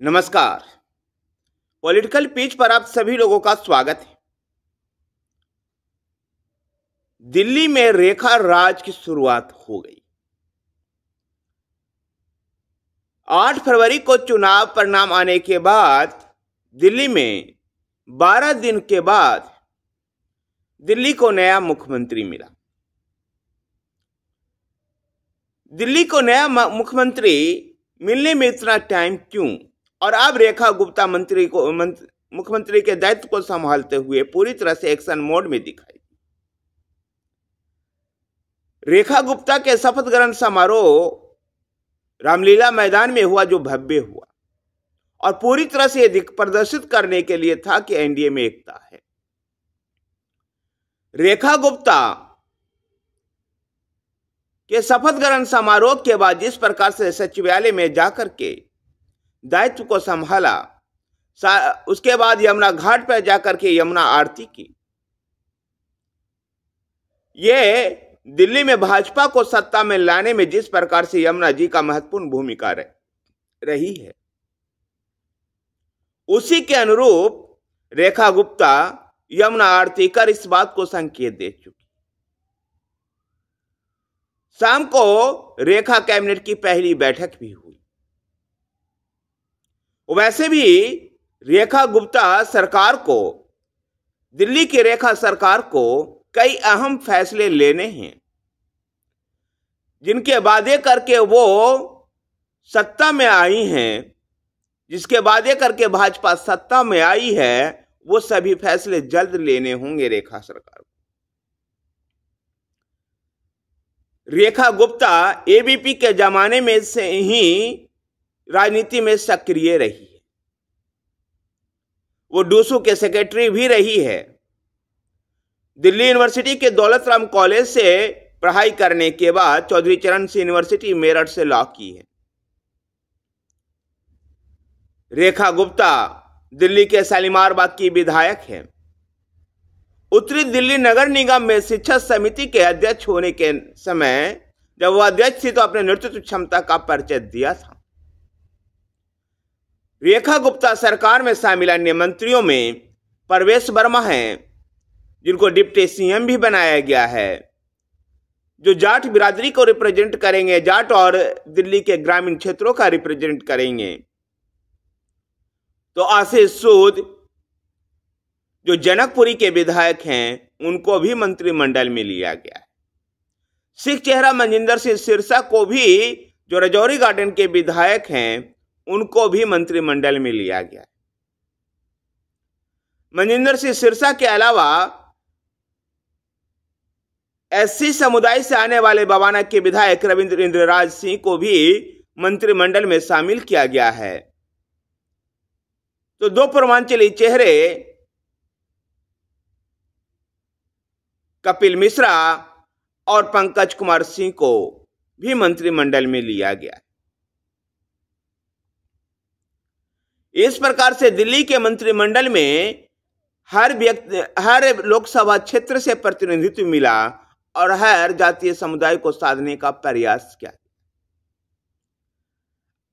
नमस्कार। Political pitch पर आप सभी लोगों का स्वागत है। दिल्ली में रेखा राज की शुरुआत हो गई। 8 फरवरी को चुनाव परिणाम आने के बाद दिल्ली में 12 दिन के बाद दिल्ली को नया मुख्यमंत्री मिला। दिल्ली को नया मुख्यमंत्री मिलने में इतना टाइम क्यों? और अब रेखा गुप्ता मुख्यमंत्री के दायित्व को संभालते हुए पूरी तरह से एक्शन मोड में दिखाई। रेखा गुप्ता के शपथ ग्रहण समारोह रामलीला मैदान में हुआ, जो भव्य हुआ और पूरी तरह से यह प्रदर्शित करने के लिए था कि एनडीए में एकता है। रेखा गुप्ता के शपथ ग्रहण समारोह के बाद जिस प्रकार से सचिवालय में जाकर के दायित्व को संभाला, उसके बाद यमुना घाट पर जाकर के यमुना आरती की, ये दिल्ली में भाजपा को सत्ता में लाने में जिस प्रकार से यमुना जी का महत्वपूर्ण भूमिका रही है, उसी के अनुरूप रेखा गुप्ता यमुना आरती कर इस बात को संकेत दे चुकी। शाम को रेखा कैबिनेट की पहली बैठक भी हुई। वैसे भी रेखा गुप्ता सरकार को, दिल्ली की रेखा सरकार को कई अहम फैसले लेने हैं, जिनके वादे करके वो सत्ता में आई हैं, जिसके वादे करके भाजपा सत्ता में आई है, वो सभी फैसले जल्द लेने होंगे रेखा सरकार को। रेखा गुप्ता एबीपी के जमाने में से ही राजनीति में सक्रिय रही है। वो डूसू के सेक्रेटरी भी रही है। दिल्ली यूनिवर्सिटी के दौलत राम कॉलेज से पढ़ाई करने के बाद चौधरी चरण सिंह यूनिवर्सिटी मेरठ से लॉ की है। रेखा गुप्ता दिल्ली के शालीमार बाग की विधायक है। उत्तरी दिल्ली नगर निगम में शिक्षा समिति के अध्यक्ष होने के समय जब वह अध्यक्ष थी तो अपने नेतृत्व क्षमता का परिचय दिया था। रेखा गुप्ता सरकार में शामिल अन्य मंत्रियों में परवेश वर्मा हैं, जिनको डिप्टी सीएम भी बनाया गया है, जो जाट बिरादरी को रिप्रेजेंट करेंगे, जाट और दिल्ली के ग्रामीण क्षेत्रों का रिप्रेजेंट करेंगे। तो आशीष सूद, जो जनकपुरी के विधायक हैं, उनको भी मंत्रिमंडल में लिया गया है। सिख चेहरा मनजिंदर सिंह सिरसा को भी, जो राजौरी गार्डन के विधायक हैं, उनको भी मंत्रिमंडल में लिया गया है। मनजिंदर सिंह सिरसा के अलावा एससी समुदाय से आने वाले बवाना के विधायक रविंद्र इंद्रराज सिंह को भी मंत्रिमंडल में शामिल किया गया है। तो दो पूर्वांचली चेहरे कपिल मिश्रा और पंकज कुमार सिंह को भी मंत्रिमंडल में लिया गया है। इस प्रकार से दिल्ली के मंत्रिमंडल में हर लोकसभा क्षेत्र से प्रतिनिधित्व मिला और हर जातीय समुदाय को साधने का प्रयास किया।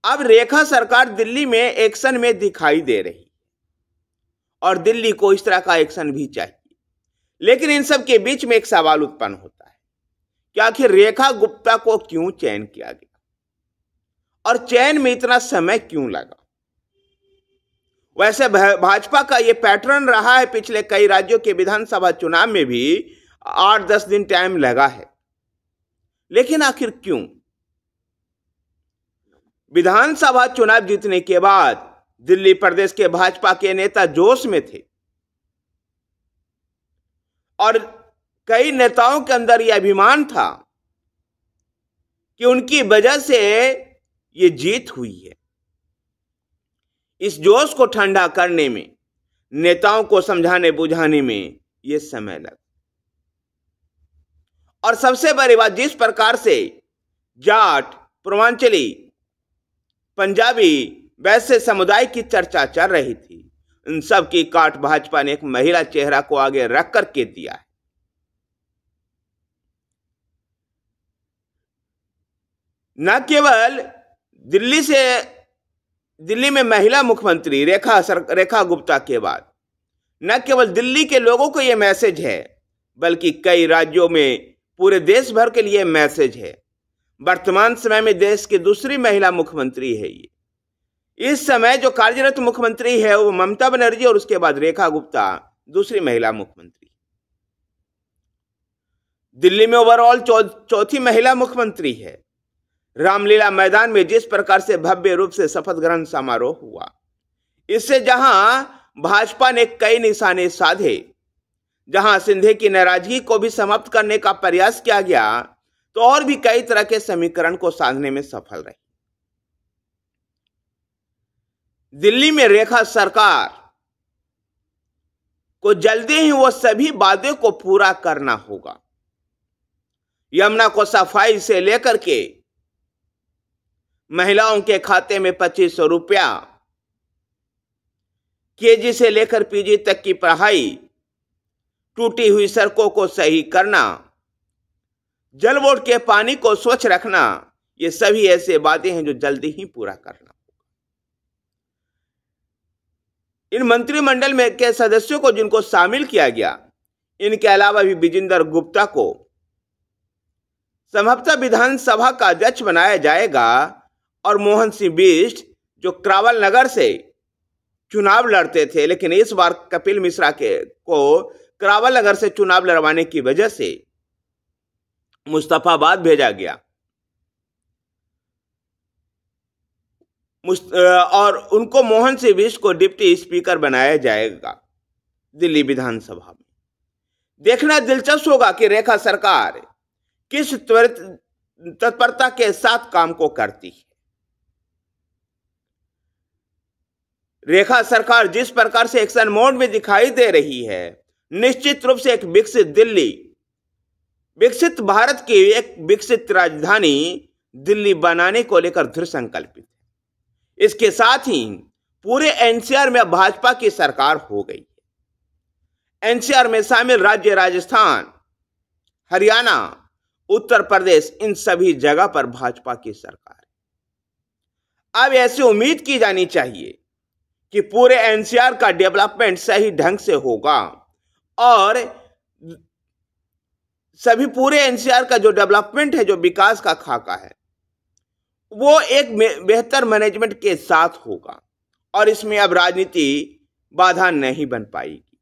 अब रेखा सरकार दिल्ली में एक्शन में दिखाई दे रही और दिल्ली को इस तरह का एक्शन भी चाहिए। लेकिन इन सब के बीच में एक सवाल उत्पन्न होता है कि आखिर रेखा गुप्ता को क्यों चयन किया गया और चयन में इतना समय क्यों लगा? वैसे भाजपा का यह पैटर्न रहा है, पिछले कई राज्यों के विधानसभा चुनाव में भी 8-10 दिन टाइम लगा है। लेकिन आखिर क्यों? विधानसभा चुनाव जीतने के बाद दिल्ली प्रदेश के भाजपा के नेता जोश में थे और कई नेताओं के अंदर यह अभिमान था कि उनकी वजह से ये जीत हुई है। इस जोश को ठंडा करने में, नेताओं को समझाने बुझाने में यह समय लगा। और सबसे बड़ी बात, जिस प्रकार से जाट, पूर्वांचली, पंजाबी, वैसे समुदाय की चर्चा चल रही थी, इन सब की काट भाजपा ने एक महिला चेहरा को आगे रख करके दिया है। न केवल दिल्ली से दिल्ली में महिला मुख्यमंत्री रेखा गुप्ता के बाद न केवल दिल्ली के लोगों को यह मैसेज है, बल्कि कई राज्यों में पूरे देश भर के लिए मैसेज है। वर्तमान समय में देश की दूसरी महिला मुख्यमंत्री है ये। इस समय जो कार्यरत मुख्यमंत्री है वो ममता बनर्जी और उसके बाद रेखा गुप्ता दूसरी महिला मुख्यमंत्री। दिल्ली में ओवरऑल चौथी महिला मुख्यमंत्री है। रामलीला मैदान में जिस प्रकार से भव्य रूप से शपथ ग्रहण समारोह हुआ, इससे जहां भाजपा ने कई निशाने साधे, जहां सिंधिया की नाराजगी को भी समाप्त करने का प्रयास किया गया, तो और भी कई तरह के समीकरण को साधने में सफल रही। दिल्ली में रेखा सरकार को जल्दी ही वो सभी वादे को पूरा करना होगा। यमुना को सफाई से लेकर के महिलाओं के खाते में 2500 रुपया, केजी से लेकर पीजी तक की पढ़ाई, टूटी हुई सड़कों को सही करना, जल बोर्ड के पानी को स्वच्छ रखना, ये सभी ऐसे वादे हैं जो जल्दी ही पूरा करना होगा। इन मंत्रिमंडल में के सदस्यों को जिनको शामिल किया गया, इनके अलावा भी विजेंद्र गुप्ता को संभवतः विधानसभा का अध्यक्ष बनाया जाएगा और मोहन सिंह बिष्ट जो करावल नगर से चुनाव लड़ते थे, लेकिन इस बार कपिल मिश्रा को करावल नगर से चुनाव लड़वाने की वजह से मुस्तफाबाद भेजा गया और उनको मोहन सिंह बिष्ट को डिप्टी स्पीकर बनाया जाएगा दिल्ली विधानसभा में। देखना दिलचस्प होगा कि रेखा सरकार किस त्वरित तत्परता के साथ काम को करती है। रेखा सरकार जिस प्रकार से एक्शन मोड में दिखाई दे रही है, निश्चित रूप से एक विकसित दिल्ली, विकसित भारत की एक विकसित राजधानी दिल्ली बनाने को लेकर दृढ़ संकल्पित है। इसके साथ ही पूरे एनसीआर में भाजपा की सरकार हो गई है। एनसीआर में शामिल राज्य राजस्थान, हरियाणा, उत्तर प्रदेश, इन सभी जगह पर भाजपा की सरकार है। अब ऐसी उम्मीद की जानी चाहिए कि पूरे एनसीआर का डेवलपमेंट सही ढंग से होगा और सभी पूरे एनसीआर का जो डेवलपमेंट है, जो विकास का खाका है, वो एक बेहतर मैनेजमेंट के साथ होगा और इसमें अब राजनीति बाधा नहीं बन पाएगी।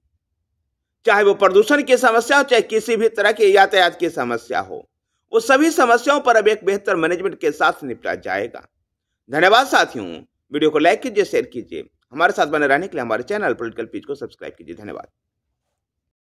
चाहे वो प्रदूषण की समस्या हो, चाहे किसी भी तरह के यातायात की समस्या हो, वो सभी समस्याओं पर अब एक बेहतर मैनेजमेंट के साथ निपटा जाएगा। धन्यवाद साथियों, वीडियो को लाइक कीजिए, शेयर कीजिए। हमारे साथ बने रहने के लिए हमारे चैनल पॉलिटिकल पेज को सब्सक्राइब कीजिए। धन्यवाद।